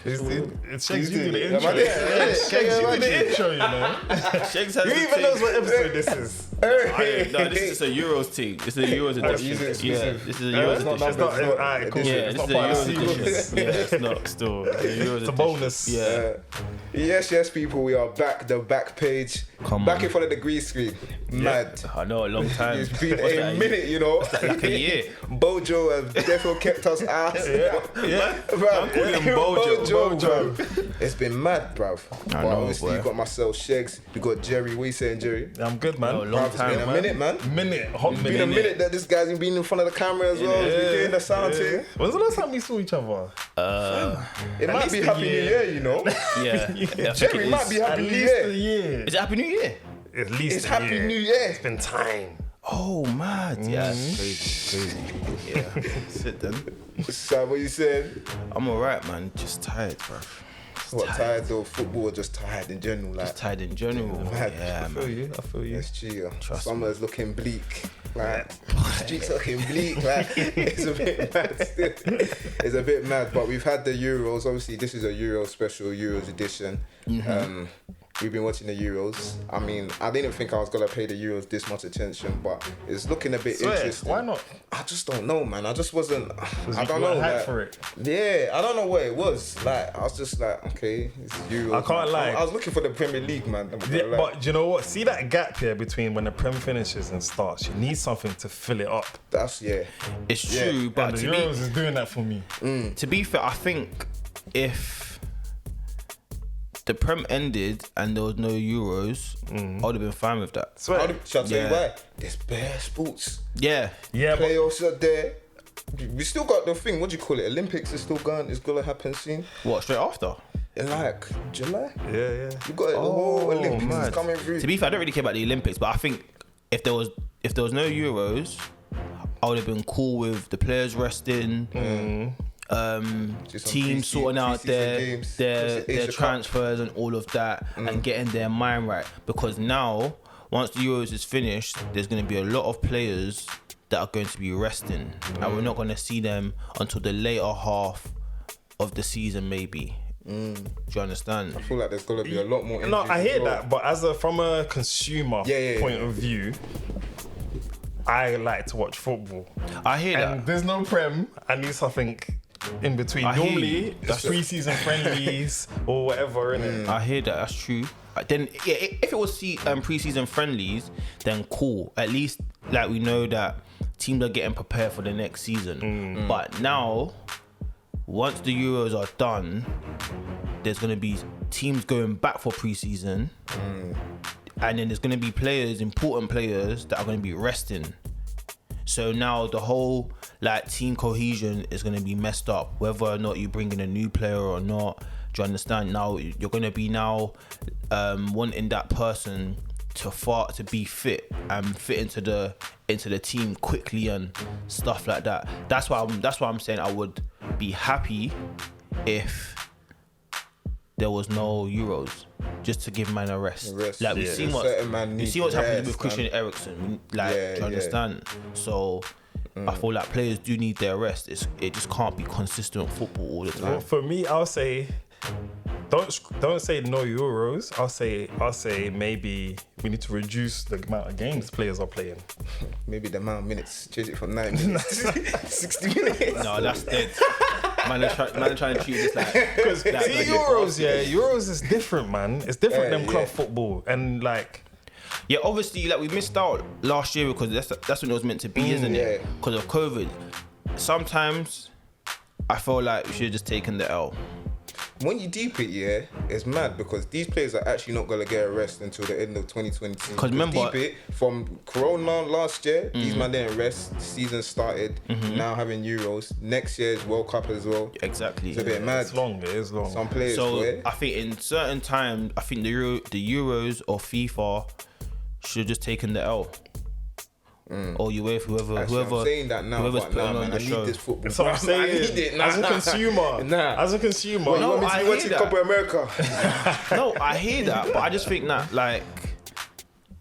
It's Shegs, you do the intro. Shegs, you do the intro, you know. Shegs has Who even knows what episode this is? No, this is a Euros team. This is a Euros edition. Yeah, this is a Euros edition. It's not alright, cool. Yeah, It's this not is a part of Euros the edition. sequence. Yeah, it's not still. It's a bonus. Yeah. Yes, people, we are back. The back page. Come back on. in front of the green screen. Mad. I know, a long time. It's been What's a that, minute, you know. like a year. Bojo has definitely kept us ass. Yeah. Bruv, I'm calling him Bojo. bruv. It's been mad, bruv. But know, obviously, boy. you got myself, Shegs. You got Jerry. What you saying, Jerry? I'm good, man. No, long Bruv, time, it's been a minute, man. Hot It's minute. been a minute that this guy's been in front of the camera as well. He's been doing the sound thing. When's the last time we saw each other? It might least be a Happy New year. Year, you know. Yeah. I think Jerry it might is. be At Happy New least a Year. year. Is it Happy New Year? At least It's a Happy year. New Year. It's been time. Oh, mad. Yeah, it's crazy. Yeah. Sit then. So what you saying? I'm alright, man. Just tired, bro. What, tired of football or just tired in general? Like, Just tired in general. Mad. Yeah, man. I feel you. it's chill. Trust Summer's looking bleak. Like, streets looking bleak. Like, it's a bit mad still. It's a bit mad, but we've had the Euros. Obviously, this is a Euro special, Euros edition. We've been watching the Euros. I mean, I didn't think I was going to pay the Euros this much attention, but it's looking a bit interesting. Why not? I just don't know, man. I just wasn't. I you don't know. weren't hyped Like, for it. Yeah, I don't know what it was. Like, I was just like, okay, it's Euros. I can't lie. I was looking for the Premier League, man. I'm not Yeah, gonna lie. but do you know what? See that gap here between when the Prem finishes and starts? You need something to fill it up. That's It's true, but And the to Euros is doing that for me. be fair, I think if the Prem ended and there was no Euros, I would have been fine with that. Swear. Shall I tell you Yeah. why? There's bare sports. Yeah. Yeah, but Playoffs are there. We still got the thing. What do you call it? Olympics is still going. It's gonna happen soon. What, straight after? In like July. yeah. You got it. The whole Olympics is mad. coming through. To be fair, I don't really care about the Olympics, but I think if there was no Euros, I would have been cool with the players resting, Just some teams sorting out pre-season games. their Asia Cup. transfers and all of that, and getting their mind right. Because now, once the Euros is finished, there's going to be a lot of players that are going to be resting, and we're not going to see them until the later half of the season, maybe. Do you understand? I feel like there's gonna be a lot more. No, injuries I as hear well. that, but from a consumer point of view, I like to watch football. I hear And that. there's no Prem. I need something in between. I hear Normally, you. it's pre-season friendlies or whatever, innit? I hear that. That's true. Then, yeah, if it was pre-season friendlies, then cool. At least, like, we know that teams are getting prepared for the next season. But now, once the Euros are done, there's gonna be teams going back for pre-season, and then there's gonna be important players that are gonna be resting. So now the whole team cohesion is gonna be messed up, whether or not you bring in a new player or not. Do you understand? Now you're gonna be wanting that person to be fit and fit into the team quickly and stuff like that. That's why I'm saying I would be happy if there was no Euros, just to give man a rest. Like we've seen what's happened with Christian Eriksen. Do you understand? So I feel like players do need their rest. It just can't be consistent football all the time. Well, for me, I'll say, don't say no Euros. I'll say maybe we need to reduce the amount of games players are playing. Maybe the amount of minutes, change it from 9 minutes to 60 minutes. No, that's dead. Man are trying to treat this like... Because Euros is different, man. It's different than club Yeah. football. And Yeah, obviously, we missed out last year because that's when it was meant to be, isn't it? yeah. Because of COVID. Sometimes I feel like we should have just taken the L. When you deep it, it's mad because these players are actually not gonna get a rest until the end of 2020. Because remember- deep it from Corona last year, these man didn't rest. Season started. Now having Euros. Next year's World Cup as well. Exactly. It's a bit mad. it's long. It is long. Some players. So boy. I think in certain times, I think the Euros or FIFA should have just taken the L. Or UEFA, whoever. Actually, I'm saying that now, whoever's but putting nah, on man, the I need show. this football. That's what I'm saying. I need it. Nah. As a consumer. Nah. As a consumer. You want me to I be hear watching that. Copa America? No, I hear that, but I just think that like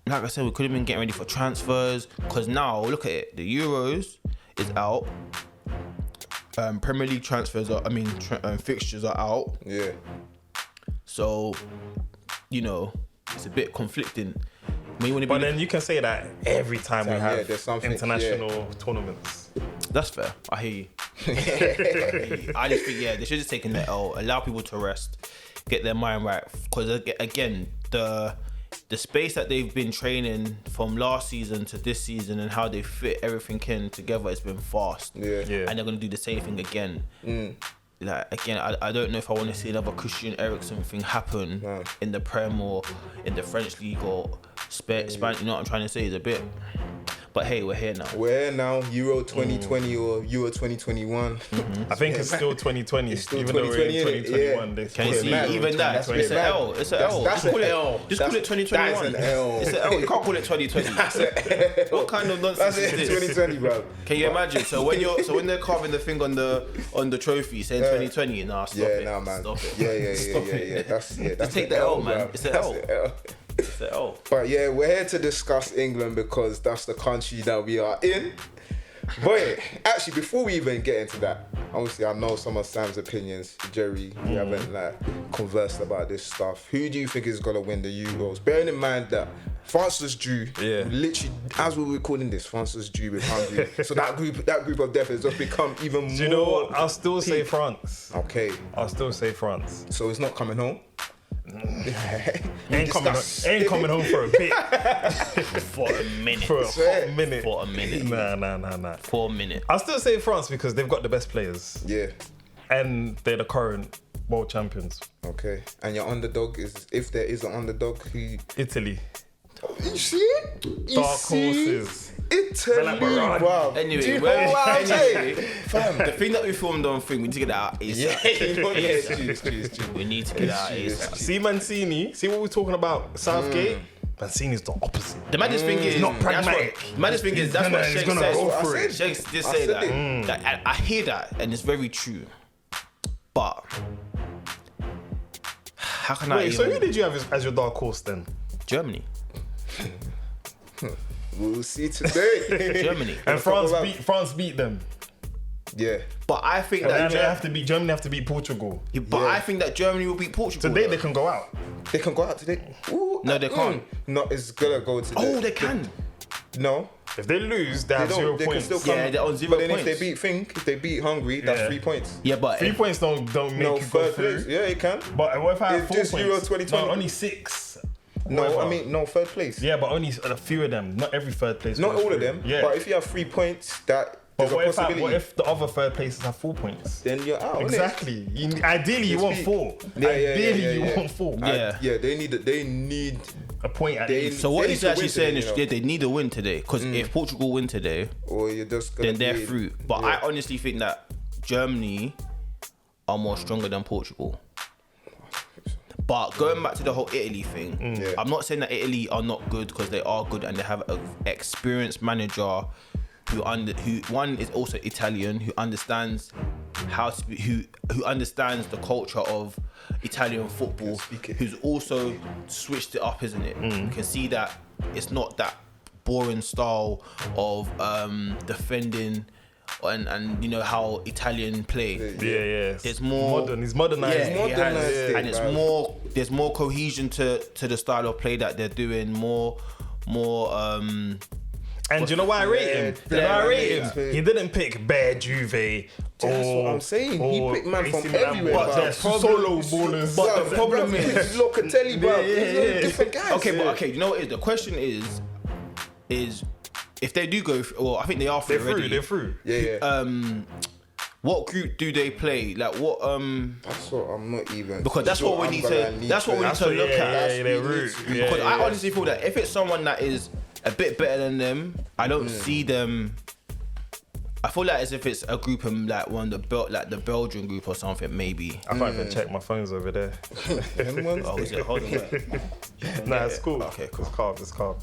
I said, we could have been getting ready for transfers because now look at it, the Euros is out. Premier League transfers are, fixtures are out. Yeah. So, it's a bit conflicting. But then you can say that every time we have there's something, international tournaments. That's fair. I hear you. I just think, they should just take the L, allow people to rest, get their mind right. Because again, the space that they've been training from last season to this season and how they fit everything in together has been fast. Yeah. And they're going to do the same thing again. Like, again, I don't know if I want to see another Christian Eriksen thing happen in the Prem or in the French League or Spain. You know what I'm trying to say? Is a bit. But hey, we're here now. We're here now, Euro 2020 or Euro 2021. I think it's still 2020. It's still even 2020, though we're in 2021. yeah. Can you see? mad. Even that, it's an L. It's an L. That's Just call an it L. Just call it 2021. That's an L. It's an L. You can't call it 2020. What kind of nonsense That's it, is this? 2020, bro. Can you imagine? So when they're carving the thing on the trophy saying 2020, nah, stop it. Nah, man. Stop it. Yeah. That's Just take the L, man. bro. It's an That's L. the L. It's an L. But yeah, we're here to discuss England because that's the country that we are in. But actually, before we even get into that, obviously I know some of Sam's opinions. Jerry, we haven't conversed about this stuff. Who do you think is gonna win the Euros? Bearing in mind that France was due. Yeah. Literally, as we were recording this, France was due with Hungary. So that group of death has just become even more. Do you know what? I'll still say France. Okay. I'll still say France. So it's not coming home. Ain't coming home for a bit. For a minute. For a hot minute. For a minute. Nah. For a minute. I'll still say France because they've got the best players. Yeah. And they're the current world champions. Okay. And your underdog is, if there is an underdog, who? Italy. You see it? Dark horses. Italy. Like Iran. Wow. Anyway, do you know what I'm saying? Fam, the thing that we filmed on thing, we need to get that out ASAP. Cheers. We need to get that out ASAP. See Mancini. See what we're talking about? Southgate. Mancini's the opposite. The maddest thing is, not pragmatic. The maddest thing is, that's what He's Sheikh gonna says. go for it. Sheikh did I say said that. it. I hear that, and it's very true. But how can I Wait, even... so who did you have as your dark horse then? Germany. We'll see today. Germany. And France beat them. Yeah. But I think And that they have to beat Germany. Have to beat Portugal. But I think that Germany will beat Portugal. Today though. they can go out. They can go out today. Ooh, No, they can't. No, it's gonna go today. Oh, they can. No. If they lose, they have They 0 don't. They points. can still come. Yeah, they're on 0 But then points. if they beat Hungary, that's Yeah. 3 points. Yeah, but 3 points don't make No, you go third through. place. Yeah, it can. But what if I have It's 4 just points? Euro 2020. No, only 6. No, Whatever. I mean, no, third place. Yeah, but only a few of them. Not every third place. Not goes all of through. them. Yeah. But if you have 3 points, that But there's a possibility. what if the other third places have 4 points? Then you're out. innit? Exactly. Ideally, you want 4. Yeah, Ideally, you yeah. want 4. Yeah. Yeah, they need A point at They- least. So what They he's need to actually win saying today, is you know. they need a win today. Because if Portugal win today, or you're just gonna then they're be- through. But I honestly think that Germany are more stronger than Portugal. But going back to the whole Italy thing, Yeah. I'm not saying that Italy are not good, because they are good and they have an experienced manager who one is also Italian, who understands how to be, who understands the culture of Italian football, speak it. who's also switched it up, isn't it? You can see that it's not that boring style of defending and you know how Italian play. Yeah. There's more modern. He's modernized. Yeah, He's he modernized has, it, and it's bruv. more. There's more cohesion to the style of play that they're doing. More. And do you know why I rate him? Yeah, You know why I rate yeah. him? He didn't pick Bear Juve. That's what I'm saying. He picked man AC from Milan, everywhere, But bruv. they're solo ballers. But the problem is- Locatelli, bro. Yeah. Different guys. Okay, but okay. You know what? The question is if they do go, well, I think they are through already. They're through. Yeah. What group do they play? Like what? That's what I'm not even. Because that's sure what we I'm need gonna to. That's what we need to what- look yeah, at. yeah, they're we rude. need to- Yeah, Because yeah, I yeah. honestly feel that if it's someone that is a bit better than them, I don't see them. I feel like as if it's a group of like the Belgian group or something, maybe. I can't even check my phone's over there. Them ones? Oh, is it? Hold on. Nah, it's cool. Okay, cool. It's calm.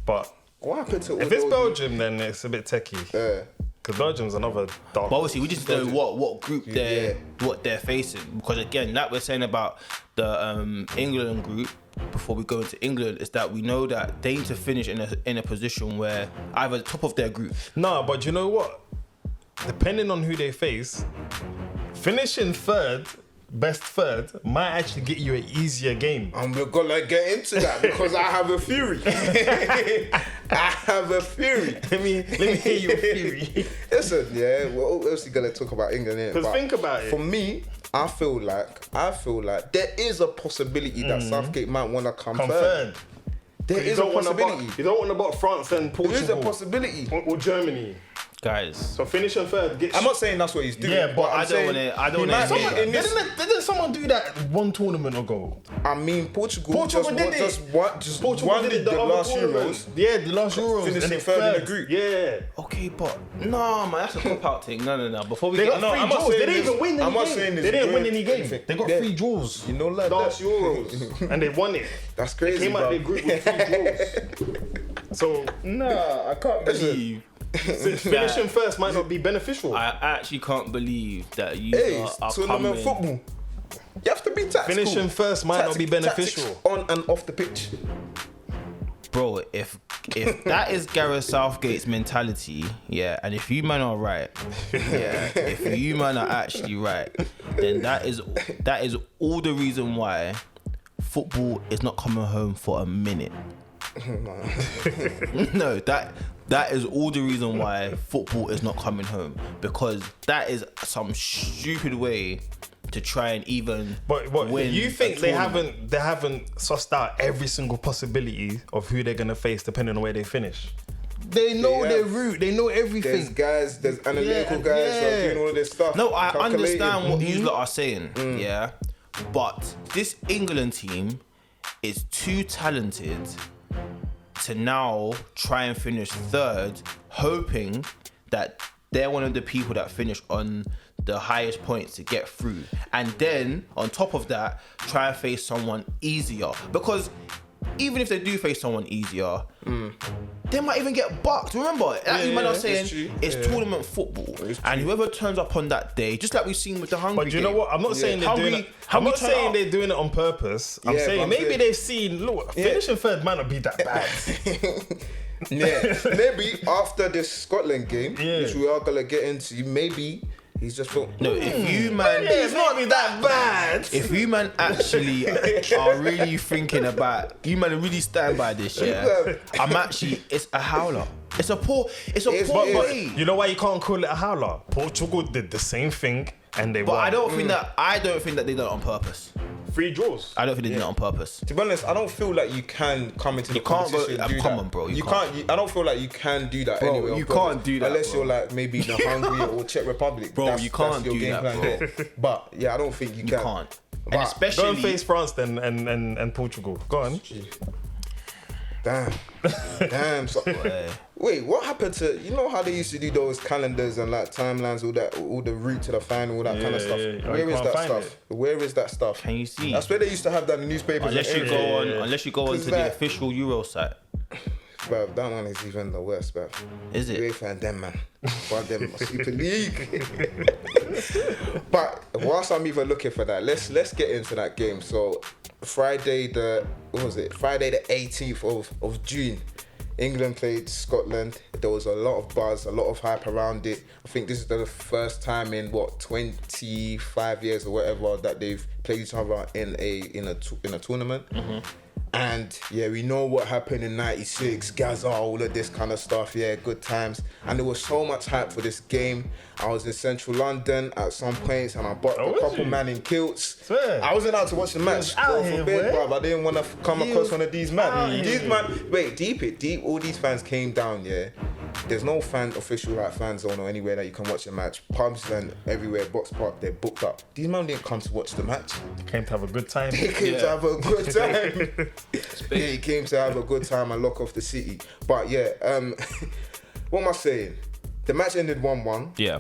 But What happened to all if it's those- Belgium, then it's a bit techie. Because Belgium's another dark. But obviously, we just know what group they're facing. Because again, that we're saying about the England group before we go into England is that we know that they need to finish in a position where either the top of their group. No, but you know what? depending on who they face, finishing third, best third, might actually get you an easier game. I'm gonna get into that because I have a theory. I have a theory. Let me hear your theory. Listen, yeah, we're obviously gonna talk about England here. Because think about it. For me, I feel like there is a possibility that Southgate might want to come third. There is a possibility. You don't want about France and Portugal. There is a possibility. Or Germany. Guys. So finishing third. I'm not saying that's what he's doing. Yeah, but I don't want to. Didn't someone do that one tournament ago? I mean, Portugal Portugal won the last Euros. Yeah, the last Euros. Finishing third in the group. Yeah. Okay, but no, man, that's a cop-out thing. No. Before we They get got 3 draws. They didn't even win any game. They didn't win any game. They got 3 draws. You know, like last that. Euros, and they won it. That's crazy. They came out their group with 3 draws. So nah, I can't believe. Finishing first might not be beneficial. I actually can't believe that you are tournament coming. football. You have to be tactical. Finishing first might not be beneficial. Tactics on and off the pitch. Bro, if that is Gareth Southgate's mentality, yeah, and if you man are right, yeah, if you man are actually right, then that is all the reason why football is not coming home for a minute. No, that is all the reason why football is not coming home, because that is some stupid way to try and even win. You think they haven't sussed out every single possibility of who they're gonna face depending on where they finish? They know their route. They know everything. There's analytical guys that are doing all this stuff. No, I understand what you lot are saying, yeah, but this England team is too talented to now try and finish third, hoping that they're one of the people that finish on the highest points to get through. And then, on top of that, try and face someone easier. Because even if they do face someone easier, they might even get bucked. Remember, like you might not saying it's tournament football. And whoever turns up on that day, just like we've seen with the Hungary But you know what? I'm not saying they're doing it. I'm not saying they're doing it on purpose. I'm saying maybe they've seen, look, finishing third might not be that bad. Yeah, maybe after this Scotland game, which we are gonna get into, maybe he's just thought, no, if you man, it's not that bad. If you man actually are really thinking about, you man really stand by this, yeah. It's a howler. It's a poor way. You know why you can't call it a howler? Portugal did the same thing and they won. I don't think that they done it on purpose. 3 draws. I don't think they did it on purpose. To be honest, I don't feel like you can come into the competition and do come that. on, bro. You can't. I don't feel like you can do that anyway. You can't do that unless you're like maybe the Hungary or Czech Republic. Bro, you can't do that, bro. But yeah, I don't think you can. You can't. And especially don't face France then and Portugal. Go on. Damn. So, wait, what happened to, you know how they used to do those calendars and like timelines, all the route to the final, all that kind of stuff? Where is that stuff? Where is that stuff? Can you see? That's where they used to have that in newspapers. Unless you go on to the official Euro site. Bruv, that one is even the worst, bruv. Is it? You ain't fan them, man. But them Super League. But whilst I'm even looking for that, let's get into that game. So Friday the 18th of June, England played Scotland. There was a lot of buzz, a lot of hype around it. I think this is the first time in 25 years or whatever that they've played each other in a tournament. And yeah, we know what happened in '96, Gaza, all of this kind of stuff. Yeah, good times. And there was so much hype for this game. I was in central London at some points, and I bought a couple man in kilts. I wasn't out to watch the match. God forbid, bruv. I didn't want to come across one of these men. These man, wait, deep. All these fans came down. Yeah, there's no official like fan zone or anywhere that you can watch a match. Pubs and everywhere, Box Park, they're booked up. These men didn't come to watch the match. They came to have a good time. They came to have a good time. Yeah, he came to have a good time and lock off the city. But yeah, what am I saying? The match ended 1-1. Yeah.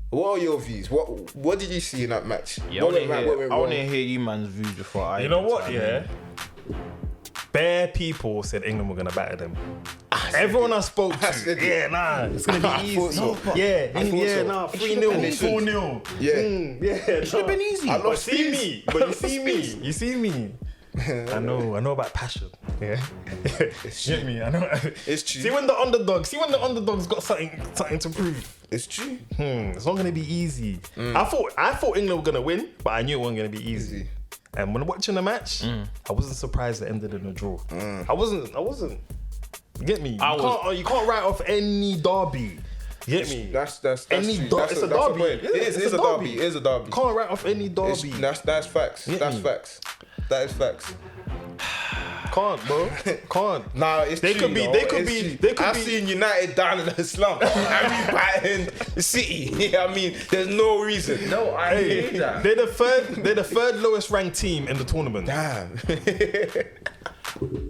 What are your views? What did you see in that match? Yeah, I want to hear you man's views before I. You know what? Yeah. Bare people said England were gonna batter them. Everyone I spoke to, it's gonna be easy. So. 3-0, 4-0. Yeah, it should have been easy. But you see me. I know about passion. Yeah. It's Get true. me? I know. It's true. See when the underdogs got something to prove. It's true. It's not gonna be easy. I thought England were gonna win, but I knew it wasn't gonna be easy. And when watching the match, I wasn't surprised it ended in a draw. I wasn't. Get me? You can't write off any derby. Get me? That's any true. it's a derby. It is a derby. It is a derby. Can't write off any derby. That's facts. Get That's me? facts. That is facts. Can't, bro. Can't. Nah, it's They true. could be. though. They could It's be. true. They could I've be. seen United down in the slump. And we batting City. Yeah, I mean, there's no reason. No, I hear that. They're the third lowest ranked team in the tournament. Damn.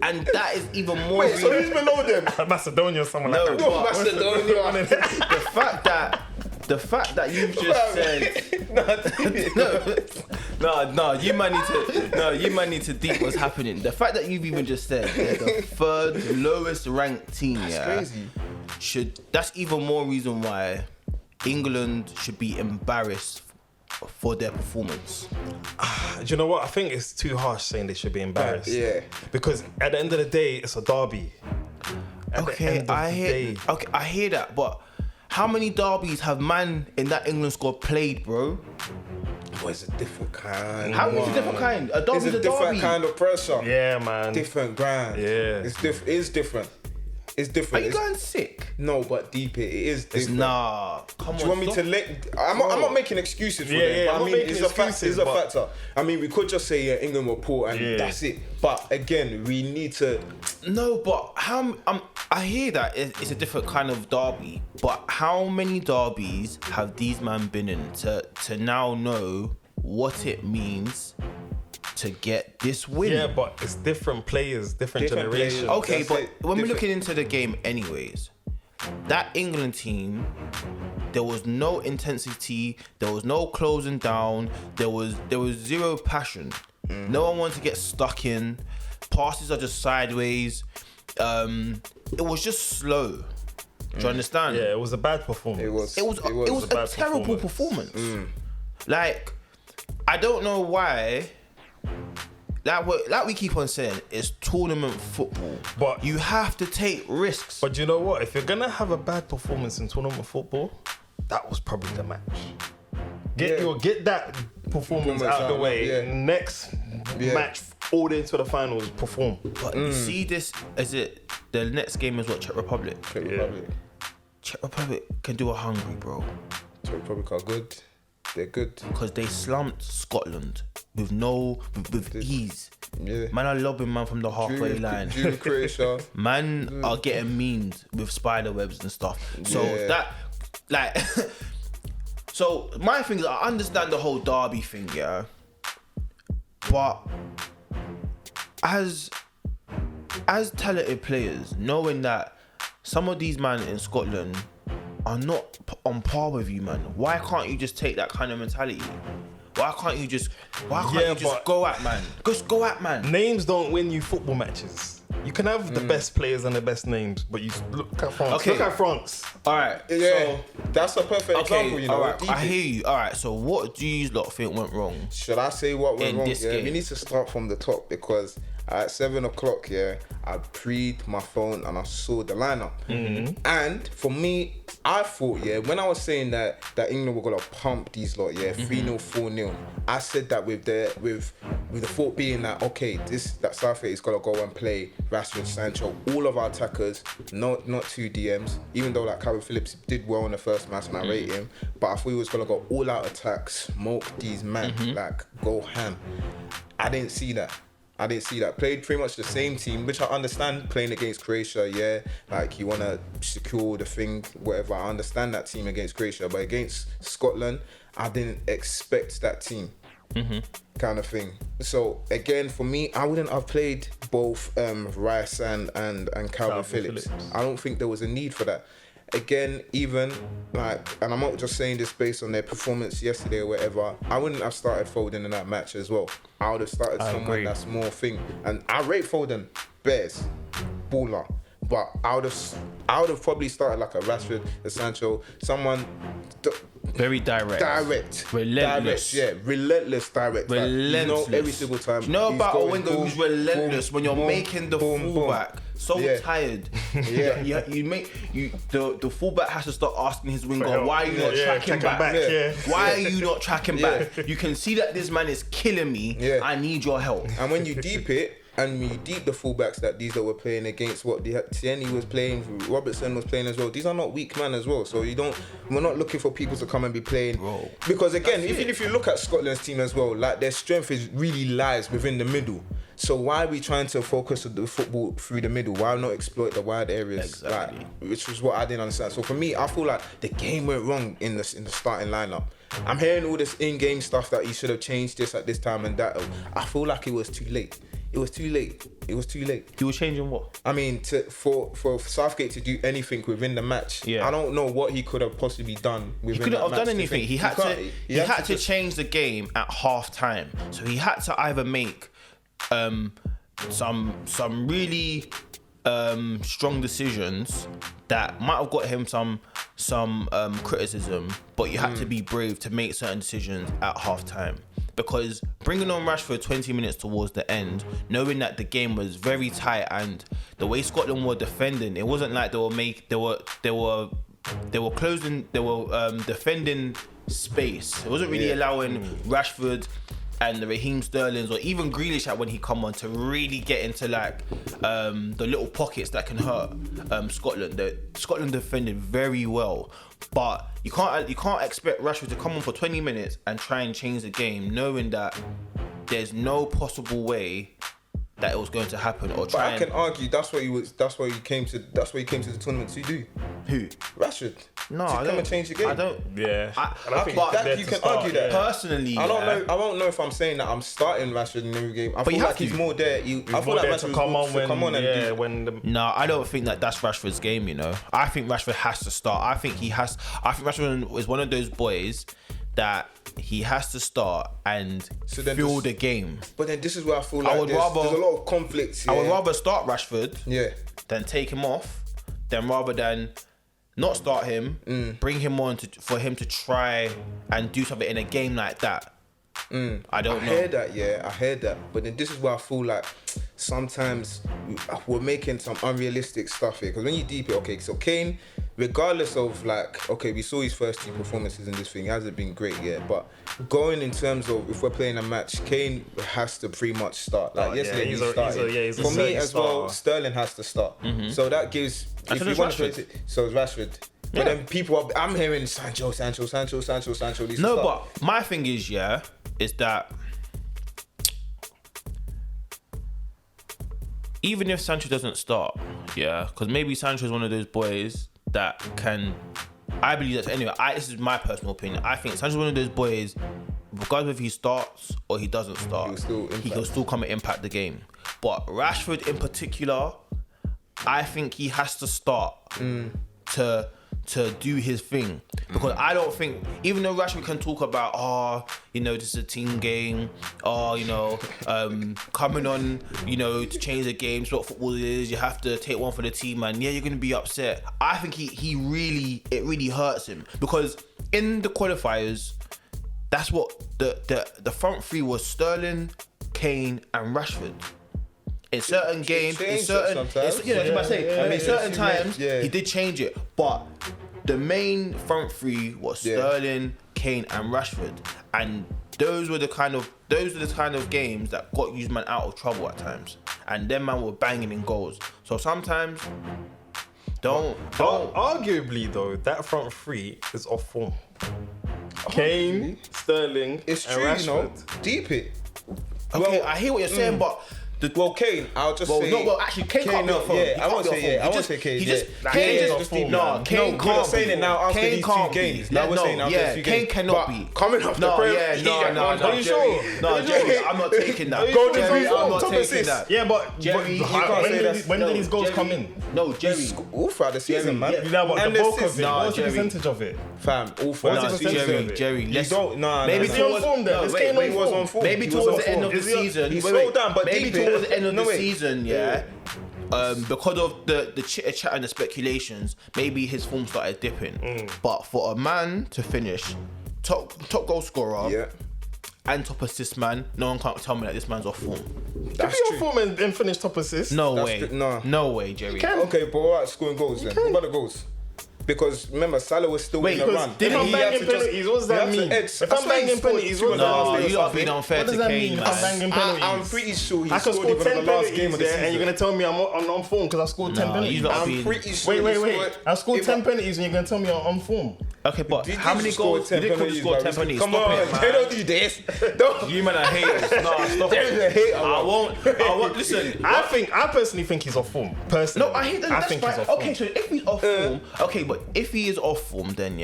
And that is even more. Wait, so who's below them? Macedonia or someone No, like that. No, Macedonia. the fact that you've just said no, you might need to deep what's happening. The fact that you've even just said they're the third lowest ranked team, Crazy. That's even more reason why England should be embarrassed for their performance. Do you know what? I think it's too harsh saying they should be embarrassed. Yeah. Because at the end of the day, it's a derby. Okay, I hear that, but how many derbies have man in that England squad played, bro? Boy, it's a different kind. How is it a different kind? A It's derby's a a different derby. kind of pressure. Yeah, man. Different grind. Yeah. It's different. It's different. It's Are different. you It's- going sick? No, but deep it is different. Nah, come on. Do you want me stop. to let? I'm not making excuses for Yeah, them. yeah, but I'm I not mean, making it's a fact. excuses, It's a but- factor. I mean, we could just say England were poor and that's it. But again, we need to. No, but I hear that it's a different kind of derby, but how many derbies have these men been in to now know what it means to get this win? Yeah, but it's different players, different Different generations. players. Okay, That's but it. when we're Different. looking into the game anyways, that England team, there was no intensity, there was no closing down, there was zero passion. No one wanted to get stuck in. Passes are just sideways. It was just slow. Do you understand? Yeah, it was a bad performance. It was a bad a terrible performance. Like, I don't know why. Like we keep on saying, it's tournament football. But- you have to take risks. But you know what? If you're gonna have a bad performance in tournament football, that was probably the match. Get that performance out of the way. Yeah. Next match, all the way to the finals, perform. But you see this, is it the next game is what, Czech Republic? Czech Republic. Czech Republic can do a hungry, bro. Czech Republic are good. They're good. Because they slumped Scotland with ease. Yeah. Man are lobbing man from the halfway line. Drew Croatia. Man are getting memed with spider webs and stuff. So Yeah. that, like, so my thing is, I understand the whole derby thing, yeah. But as talented players, knowing that some of these men in Scotland are not on par with you, man, why can't you just take that kind of mentality? Why can't you just but- go at man? Just go at man. Names don't win you football matches. You can have the best players and the best names, but you look at France. Okay. Look at France. All right. Yeah, that's a perfect example, you know. all right. Deep I it. hear you. All right. So what do you lot think went wrong? Should I say what went In wrong? this Yeah, game. we need to start from the top because at 7 o'clock, I preed my phone and I saw the lineup. And for me, I thought, when I was saying that England were gonna pump these lot, 3-0, 4-0. I said that with the thought being that that Southgate is gonna go and play Rashford, Sancho, all of our attackers, not two DMs. Even though like Calvin Phillips did well in the first match and I rate him, but I thought he was gonna go all out attack, smoke these men, like go ham. I didn't see that. Played pretty much the same team, which I understand playing against Croatia, like you want to secure the thing, whatever. I understand that team against Croatia, but against Scotland, I didn't expect that team kind of thing. So again, for me, I wouldn't have played both Rice and Calvin Phillips. I don't think there was a need for that. Again, even like, and I'm not just saying this based on their performance yesterday or whatever, I wouldn't have started Foden in that match as well. I would have started someone that's more thing. And I rate Foden, Bears, baller. But I would have probably started like a Rashford, a Sancho, someone Very direct. Relentless. Relentless direct. Relentless. Every single time. Do you know he's about a going winger who's relentless when you're making the fullback so tired? The fullback has to start asking his winger, why are you not tracking back? Why are you not tracking back? You can see that this man is killing me. I need your help. And when you deep it, and when you deep the fullbacks that these that were playing against, what Tierney was playing, Robertson was playing as well. These are not weak men as well. So we're not looking for people to come and be playing. Bro. Because again, even if you look at Scotland's team as well, like their strength really lies within the middle. So why are we trying to focus on the football through the middle? Why not exploit the wide areas? Exactly. Which was what I didn't understand. So for me, I feel like the game went wrong in the starting lineup. I'm hearing all this in-game stuff that he should have changed this at this time and that. I feel like it was too late. It was too late. He was changing what? I mean, for Southgate to do anything within the match, I don't know what he could have possibly done within the match. He couldn't have done anything. He had to change the game at half time. So he had to either make some really strong decisions that might have got him some criticism, but you had to be brave to make certain decisions at half time. Because bringing on Rashford 20 minutes towards the end, knowing that the game was very tight and the way Scotland were defending, it wasn't like they were defending space. It wasn't really allowing Rashford and the Raheem Sterlings or even Grealish when he come on to really get into like the little pockets that can hurt Scotland. Scotland defended very well, but you can't expect Rashford to come on for 20 minutes and try and change the game, knowing that there's no possible way that it was going to happen. Or try. But I can argue that's what he came to the tournament to do. Who? Rashford. No, I don't. Come and change the game. I don't. Yeah. I think that you can argue that. Personally, I don't know if I'm saying that I'm starting Rashford in every game. I feel like he's more there. I feel like Rashford come on. No, I don't think that's Rashford's game. You know, I think Rashford has to start. I think Rashford is one of those boys that he has to start and feel the game. But then this is where I feel like there's a lot of conflicts here. I would rather start Rashford than take him off, rather than not start him, bring him on for him to try and do something in a game like that. I don't know. I heard that. But then this is where I feel like sometimes we're making some unrealistic stuff here. Because when you deep it, so Kane, regardless of we saw his first two performances in this thing, it hasn't been great yet. But going in terms of if we're playing a match, Kane has to pretty much start. Yesterday he started. For me as well, Sterling has to start. So that gives. If you want to play so it's Rashford. But then I'm hearing Sancho. No, but my thing is that even if Sancho doesn't start, because maybe Sancho is one of those boys that can. I believe that anyway. This is my personal opinion. I think Sancho's one of those boys, regardless if he starts or he doesn't start, he can still come and impact the game. But Rashford in particular, I think he has to start to do his thing, because I don't think, even though Rashford can talk about this is a team game, coming on, to change the game, it's what football is, you have to take one for the team, and you're gonna be upset. I think it really hurts him, because in the qualifiers, that's what the front three was: Sterling, Kane and Rashford. In certain games, in certain times, he did change it. But the main front three was Sterling, Kane, and Rashford, and those were the kind of games that got man out of trouble at times, and them man were banging in goals. So sometimes, don't. Arguably though, that front three is off form. Kane, Sterling, it's and true, Rashford. Deep it. Okay, I hear what you're saying, but. Kane, I'll just say. Actually, Kane can't be off form. I won't say Kane. Kane can't saying it now after these two games. Now we're saying after these two games. Kane cannot be. Coming off the Prem. No. Are you sure? No, Jerry, I'm not taking that. Jerry, I'm not taking that. Yeah, but Jerry, when did these goals come in? No, Jerry. All throughout the season, man. Yeah, but the bulk of it. What's the percentage of it? Fam, all throughout the season. Jerry, let's. Maybe towards on form. Maybe towards the end of the season. He slowed down, but maybe towards the end of the season, because of the chitter chat and the speculations, maybe his form started dipping. But for a man to finish top goal scorer and top assist man, no one can't tell me that this man's off form. That's true. Form and finish top assist. No way. No way, Jerry. Okay, but what about scoring goals then? What about the goals? Because remember, Salah was still in the run. If I'm banging penalties, what does that mean? If I'm banging penalties, what does that mean? You lot being unfair to Kane, If I'm banging penalties, I'm pretty sure he I can scored score even 10 the last game of the penalties, season. and you're gonna tell me I'm on form because I scored 10 penalties. I'm pretty sure. Wait. I scored 10 penalties, and you're gonna tell me I'm on form. Okay, but how many goals? You did score 10 penalties. Come Stop on, it, man. they don't do this. Don't. You man are haters. Nah, stop They're a hater. I won't. Listen. I personally think he's off form. Personally, No, I hate that. I That's think fine. he's off form. Okay, so if he's off form, okay, but if he is off form, then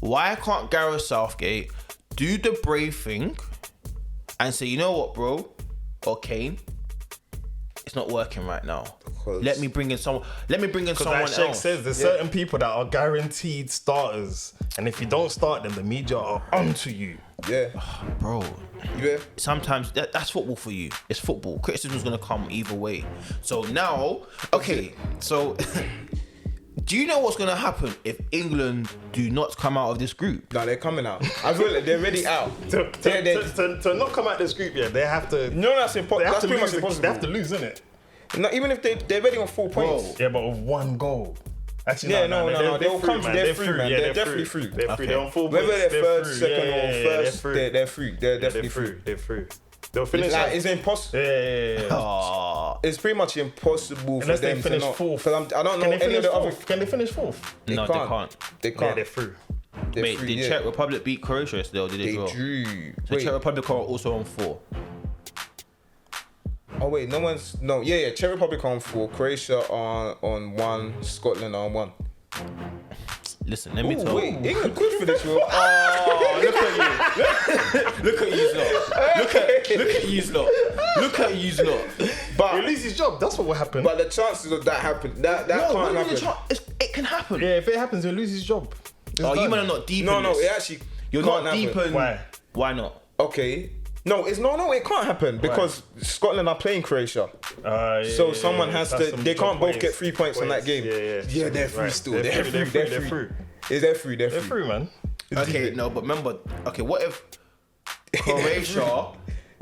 why can't Gareth Southgate do the brave thing and say, you know what, bro, or Kane, it's not working right now. Let me bring in someone. Because like Sheikh says, there's certain people that are guaranteed starters, and if you don't start them, the media are onto you. Yeah, bro. Yeah. Sometimes that's football for you. It's football. Criticism is gonna come either way. So now, okay, so. Do you know what's going to happen if England do not come out of this group? No, they're coming out. I feel like they're already out. To not come out of this group, they have to. No, that's impossible. That's pretty much impossible. They have to lose, innit? No, even if they're already on 4 points. Yeah, but with 1 goal. Actually, no. They'll come through. They're free, man. They're definitely free. They're free. They're on 4 points. Whether they're third, second, or first, they're free. They're definitely free. They're free. They'll finish. It's impossible. Yeah. It's pretty much impossible Unless for them they finish to not. fourth. I don't know any of the other. Can they finish 4th? No, they can't. They can't. Yeah, they're through. Wait, did Czech Republic beat Croatia still? Did they draw? Drew. So Czech Republic are also on 4. Oh wait, yeah. Czech Republic on 4, Croatia on 1, Scotland on 1. Listen, let me tell you. Wait, England good for this, bro. Oh, look at you. Look at you, lot. Look at you, lot. But he loses his job. That's what will happen. But the chances of that happen, that can't happen. It can happen. Yeah, if it happens, he'll lose his job. You man are not deep in this. It actually You're can't not deep happen. in... Why not? Okay. No, it can't happen because Scotland are playing Croatia. So someone has to. They can't both get 3 points on that game. Yeah, they're free still. They're free. They're free, They're free, man. Okay, no, but remember, what if Croatia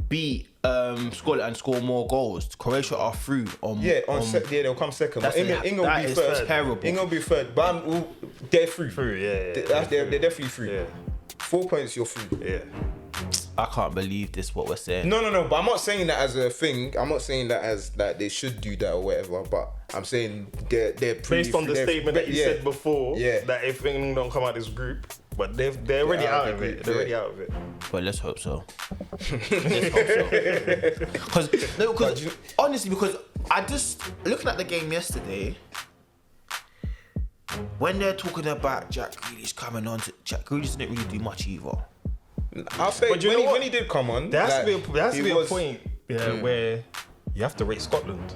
beat Scotland and score more goals? Croatia are through on. They'll come second. England will be first. Terrible. England will be third, but they're free. They're definitely free. Yeah. 4 points, you're free. Yeah. I can't believe this. What we're saying. No. But I'm not saying that as a thing. I'm not saying that as that they should do that or whatever. But I'm saying they're based on the statement that you said before. Yeah. That if England don't come out of this group, but they're already out of it. They're already out of it. But let's hope so. Because honestly, because I just looking at the game yesterday. When they're talking about Jack Grealish coming on, Jack Grealish didn't really do much either. I'll say when he did come on, there has to be a point where you have to rate Scotland.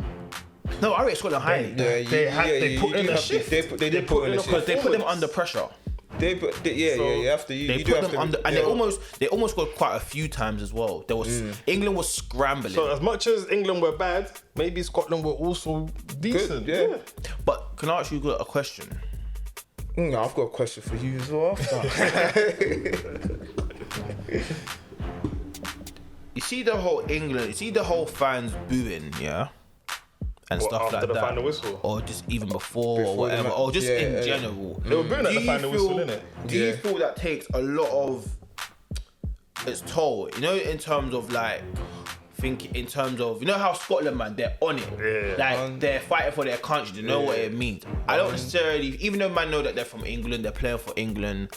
No, I rate Scotland highly. They put in a shift. They put in a shift. Because they put them under pressure. You have to. They put them under, and they almost got quite a few times as well. There was England was scrambling. So as much as England were bad, maybe Scotland were also decent. Good, yeah. But can I ask you a question? I've got a question for you as well. You see the whole England, you see the whole fans booing, and stuff after like the that, final whistle, or just even before or whatever, or just in general. They were booing at the final whistle, innit? Do you feel that takes a lot of its toll? You know, in terms of like. Think in terms of, you know how Scotland, man, they're on it. They're fighting for their country. They know what it means. I don't necessarily, even though man know that they're from England, they're playing for England.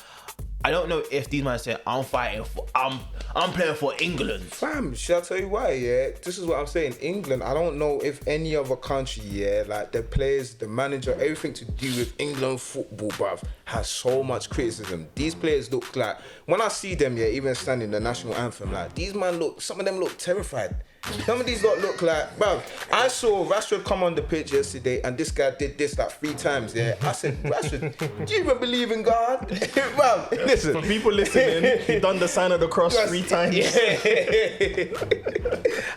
I don't know if these men say I'm playing for England. Fam, shall I tell you why? Yeah, this is what I'm saying. England, I don't know if any other country, like the players, the manager, everything to do with England football, bruv, has so much criticism. These players look like, when I see them, even standing the national anthem, like these some of them look terrified. Some of these look like, bruv, I saw Rashford come on the pitch yesterday and this guy did this like 3 times, I said, Rashford, do you even believe in God? Bruv, listen. For people listening, he done the sign of the cross 3 times. Yeah.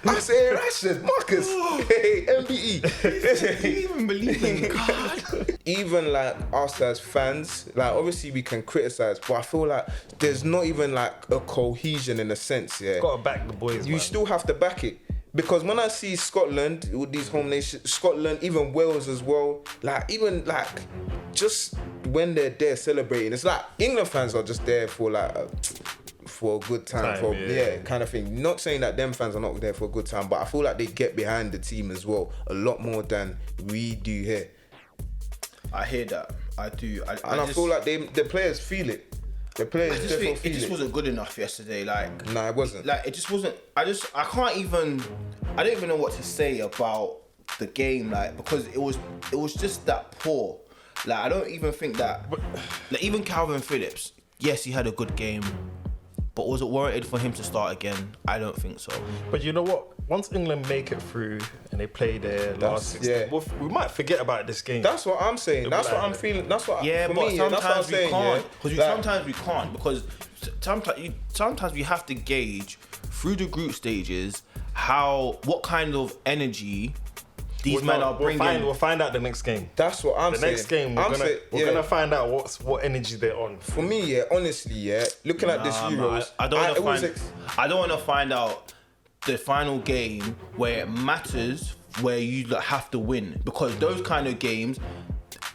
I said, Rashford, Marcus, MBE. Do you even believe in God? Even like us as fans, like obviously we can criticize, but I feel like there's not even like a cohesion in a sense, Gotta back the boys, You man. still have to back it. Because when I see Scotland, with these home nations, Scotland, even Wales as well, just when they're there celebrating, it's like England fans are just there for for a good time, kind of thing. Not saying that them fans are not there for a good time, but I feel like they get behind the team as well a lot more than we do here. I hear that. I do. I feel like the players feel it. The players definitely feel it. It just wasn't good enough yesterday. Nah, it wasn't. It just wasn't. I don't even know what to say about the game. Because it was just that poor. I don't even think that. Even Calvin Phillips, yes, he had a good game, but was it warranted for him to start again? I don't think so. But you know what? Once England make it through and they play their last 16, we might forget about this game. That's what I'm saying. That's what I'm feeling. That's what. Yeah, for but me, sometimes that's what I'm we saying, can't. Because sometimes we can't. Because sometimes we have to gauge through the group stages what kind of energy these men are bringing. We'll find out the next game. That's what I'm saying. The next game, we're gonna find out what energy they're on. For me, honestly, looking at this Euros, I don't want to find out the final game where it matters, where you have to win, because those kind of games,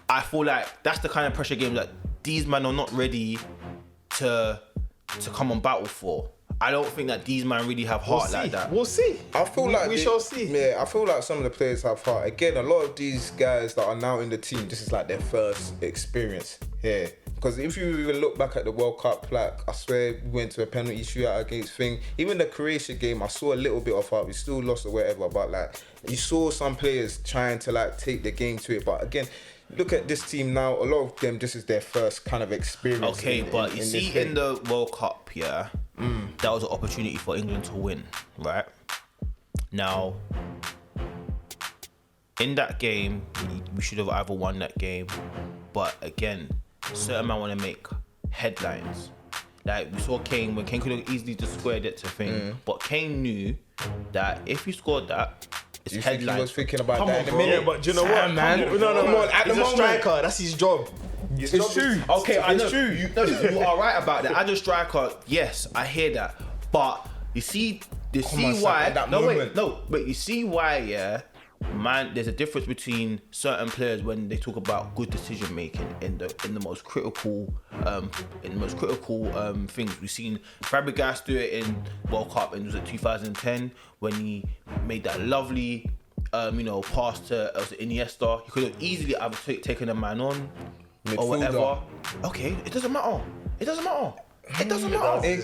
I feel like that's the kind of pressure game that these men are not ready to come on battle for. I don't think that these men really have heart like that. We'll see. I feel like we shall see. Yeah, I feel like some of the players have heart. Again, a lot of these guys that are now in the team, this is like their first experience here. Because if you even look back at the World Cup, I swear we went to a penalty shootout against Thing. Even the Croatia game, I saw a little bit of heart. We still lost or whatever, but you saw some players trying to take the game to it. But again, look at this team now. A lot of them, this is their first kind of experience. Okay, but you see, in the World Cup, that was an opportunity for England to win, right? Now, in that game, we should have either won that game. But again, certain men want to make headlines. We saw Kane, when Kane could have easily just squared it to Thing, but Kane knew that if he scored that, it's headlines. He was thinking about that in a minute. minute. But do you know what, man? No. He's a striker. That's his job. It's true. Okay, I know. It's true. You are right about that. As a striker, yes, I hear that. But you see why? But you see why? Man, there's a difference between certain players when they talk about good decision making in the most critical things. We've seen Fabregas do it in World Cup, and it was in 2010 when he made that lovely pass to Iniesta. He could have easily either taken a man on Midfielder. or whatever. Okay, it doesn't matter. It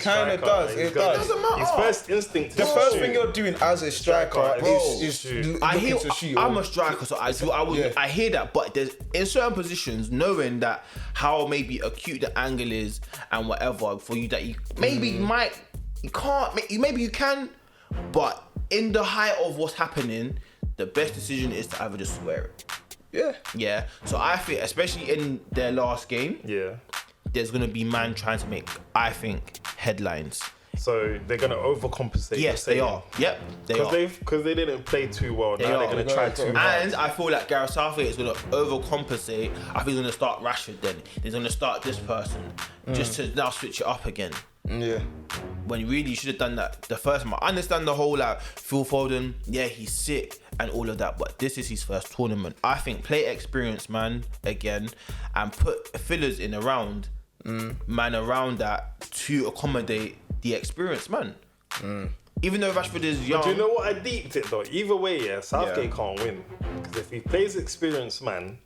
kind of does. It doesn't matter. His first instinct. The first thing you're doing as a striker is looking to shoot. I'm a striker, so I hear that, but there's in certain positions, knowing that how maybe acute the angle is and whatever for you, that you maybe you can, but in the height of what's happening, the best decision is to either just swear it. Yeah. So I think, especially in their last game, there's gonna be man trying to make, I think, headlines. So they're gonna overcompensate. Yes, they are. Yep, they are. Because they didn't play too well. Now they're gonna try too hard. And I feel like Gareth Southgate is gonna overcompensate. I think he's gonna start Rashford. Then he's gonna start this person just to now switch it up again. Yeah. When really you should have done that the first time. I understand the whole Phil Foden, he's sick and all of that, but this is his first tournament. I think play experience, man, again, and put fillers in around man around that to accommodate the experience, man. even though Rashford is young. Do you know what I deeped it though? Either way, yeah, Southgate can't win. Because if he plays experienced man,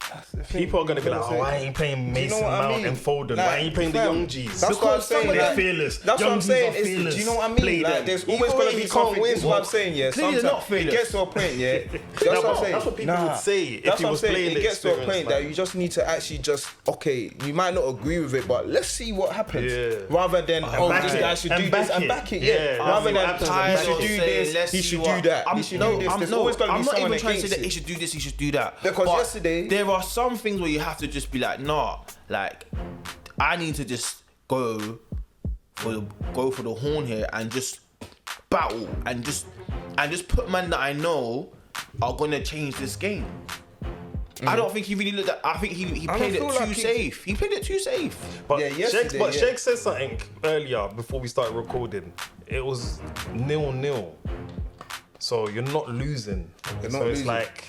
people are going to be like, oh, why ain't playing Mason Mount and Foden? Why ain't playing the young G's? That's what I'm saying. They're fearless. That's what I'm saying. Do you know what I mean? Like, there's always going to be something. This is what I'm saying, yeah. Clearly they're not Sometimes it gets to a point, yeah. That's what I'm saying. That's what people would say if he was playing It gets to a point that you just need to actually just, okay, you might not agree with it, but let's see what happens. Rather than, this guy should do this and back it. Yeah. Rather than, he should do this, he should do that. He should do this. There's always going to be someone against it. I'm not even trying to say that he should do this, he should do that. Because yesterday, there are some things where you have to just be like, nah, like I need to just go for the horn here and just battle and just put men that I know are gonna change this game. I don't think he really looked at. I think he played it too safe. He played it too safe. But Sheikh said something earlier before we started recording. It was 0-0, so you're not losing. It's like,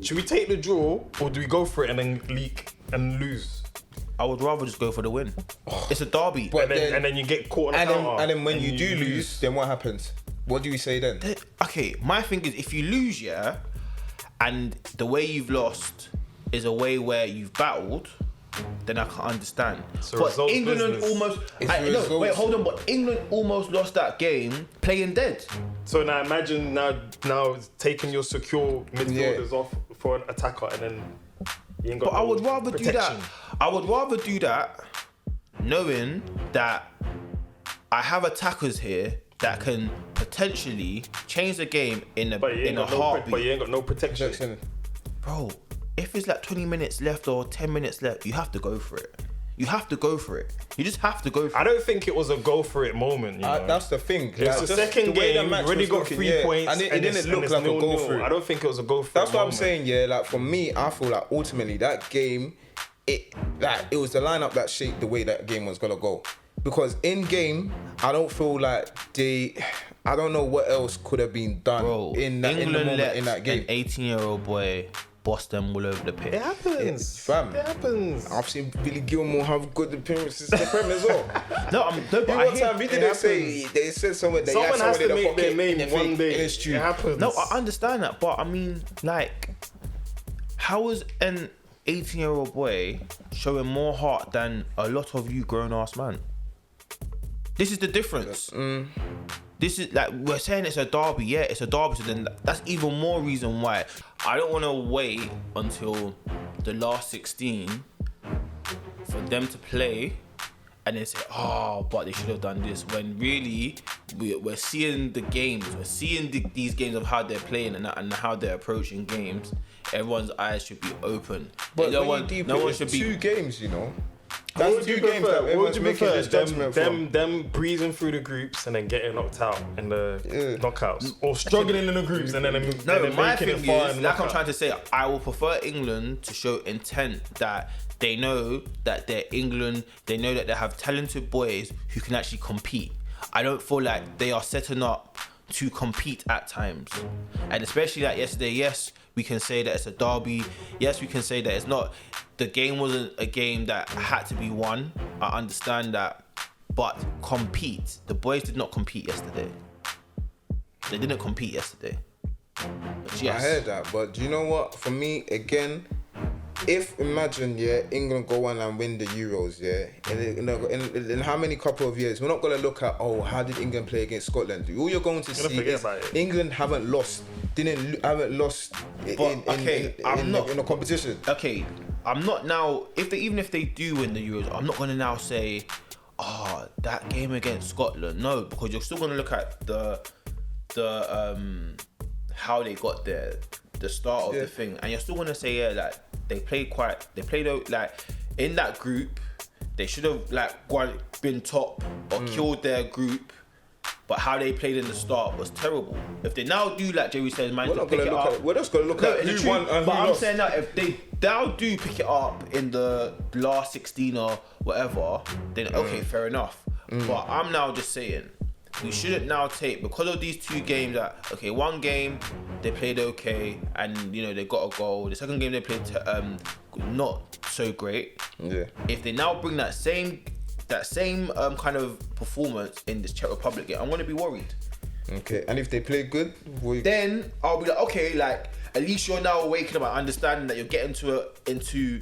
should we take the draw or do we go for it and then leak and lose? I would rather just go for the win. It's a derby. And then you get caught on a counter. And then when you do lose, then what happens? What do we say then? Okay, my thing is, if you lose, yeah, and the way you've lost is a way where you've battled, then I can understand. But England almost... wait, hold on. But England almost lost that game playing dead. So now imagine now taking your secure midfielders off for an attacker and then you ain't got I would rather do that. I would rather do that knowing that I have attackers here that can potentially change the game in a heartbeat. But you ain't got no protection. Bro, if it's like 20 minutes left or 10 minutes left, you have to go for it. You have to go for it. You just have to go for it. I don't think it was a go for it moment. You know? That's the thing. It's the second game. You already got 3 points. And it didn't look like a go for it. I don't think it was a go for it. That's what I'm saying, yeah. Like for me, I feel like ultimately that game, it was the lineup that shaped the way that game was gonna go. Because in game, I don't feel like I don't know what else could have been done in that game. An 18-year-old boy boss them all over the pitch. It happens. It happens. I've seen Billy Gilmore have good appearances in the Prem as well. But one time they said somewhere that someone has to make their name one day. It's true. It happens. No, I understand that, but I mean, like, how is an 18-year-old boy showing more heart than a lot of you grown-ass man? This is the difference. This is like, we're saying it's a derby, yeah, it's a derby, so then that's even more reason why I don't want to wait until the last 16 for them to play and then say, oh, but they should have done this, when really we're seeing the games, we're seeing these games of how they're playing and how they're approaching games. Everyone's eyes should be open. But no one should be 2 games, you know. That's 2 games that everyone's making this judgment from. Them breezing through the groups and then getting knocked out in the knockouts, or struggling in the groups and then my making thing it far. is, like I'm trying to say, I will prefer England to show intent that they know that they're England. They know that they have talented boys who can actually compete. I don't feel like they are setting up to compete at times, and especially like yesterday. Yes, we can say that it's a derby. Yes, we can say that it's not. The game wasn't a game that had to be won. I understand that, but compete. The boys did not compete yesterday. They didn't compete yesterday. But yes. I heard that, but do you know what? For me, again, if imagine England go on and win the Euros, in how many couple of years, we're not gonna look at how did England play against Scotland? All you're going to see is England haven't lost in the competition. Okay, I'm not now. Even if they do win the Euros, I'm not gonna now say, that game against Scotland. No, because you're still gonna look at the how they got there, the start of the thing, and you're still gonna say they played in that group. They should have been top or killed their group, but how they played in the start was terrible. If they now do, like Jerry says, manage to pick it up, we're just gonna look at who won and who lost. I'm saying that if they now do pick it up in the last 16 or whatever, then okay, fair enough. But I'm now just saying, we shouldn't now take, because of these 2 games one game they played okay and they got a goal. The second game they played not so great. Yeah. If they now bring that same kind of performance in this Czech Republic game, I'm going to be worried. Okay, and if they play good, then I'll be like, okay, like at least you're now waking up and understanding that you're getting into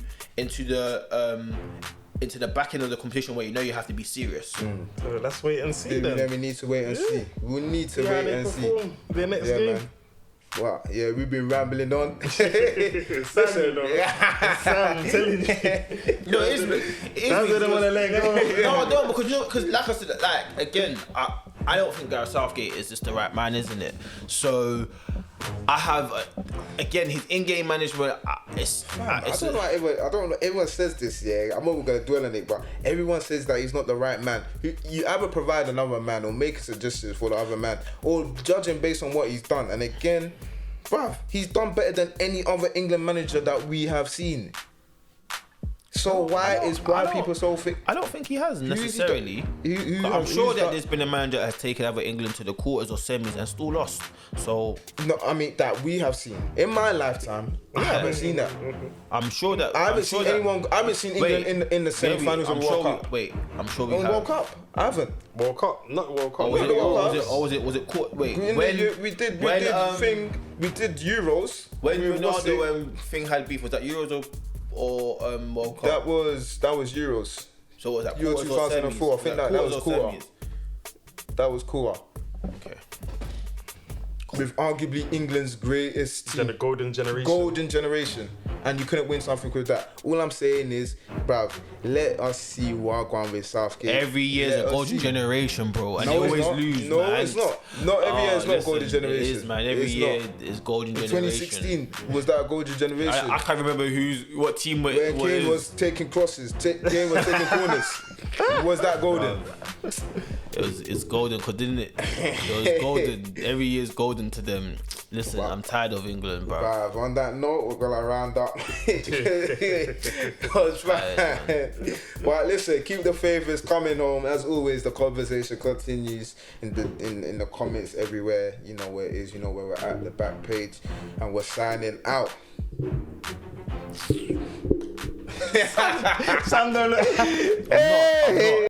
the back end of the competition where you know you have to be serious. So let's wait and see then. We need to wait and see. We need to wait and see. The next game. Man. Wow, yeah, we've been rambling on. Sam, I'm telling you. No, it is. Sam didn't want to let go. No, I don't, because like I said, like again, I don't think Gareth Southgate is just the right man, isn't it? So I have again his in-game management. I don't know. Everyone says this. Yeah, I'm not even gonna dwell on it, but everyone says that he's not the right man. You either provide another man or make suggestions for the other man, or judge him based on what he's done. And again, bruv, he's done better than any other England manager that we have seen. So why people so thick? I don't think he has necessarily. I'm sure that there's been a manager that has taken either England to the quarters or semis and still lost. So no, I mean that we have seen in my lifetime. I haven't seen that. I'm sure that I haven't seen England in the semi-finals of the World Cup. I'm sure we have. World Cup. I haven't. World Cup, not World Cup. Was it? Wait, we did Euros. When Ronaldo thing had beef, was that Euros or World Cup? That was Euros. So what was that? Euro 2004. I think that was quarter. That was quarter. Okay. With arguably England's greatest team. The golden generation. And you couldn't win something with that. All I'm saying is, bruv, let us see what going with Southgate. Every year is a golden generation, bro. And they always lose, no, man. It's not. Not every year is not golden generation. It is, man. Every year is golden generation. 2016 was that a golden generation. I can't remember what team when Kane was taking crosses, Kane was taking corners. Was that golden? It's golden, cause didn't it? It was golden. Every year is golden to them. Listen, I'm tired of England, bro. Bruv, on that note, we're gonna round up. But listen, keep the favours coming home. As always, the conversation continues in the comments everywhere. You know where it is. You know where we're at. The back page, and we're signing out. Sam, don't look. I'm not.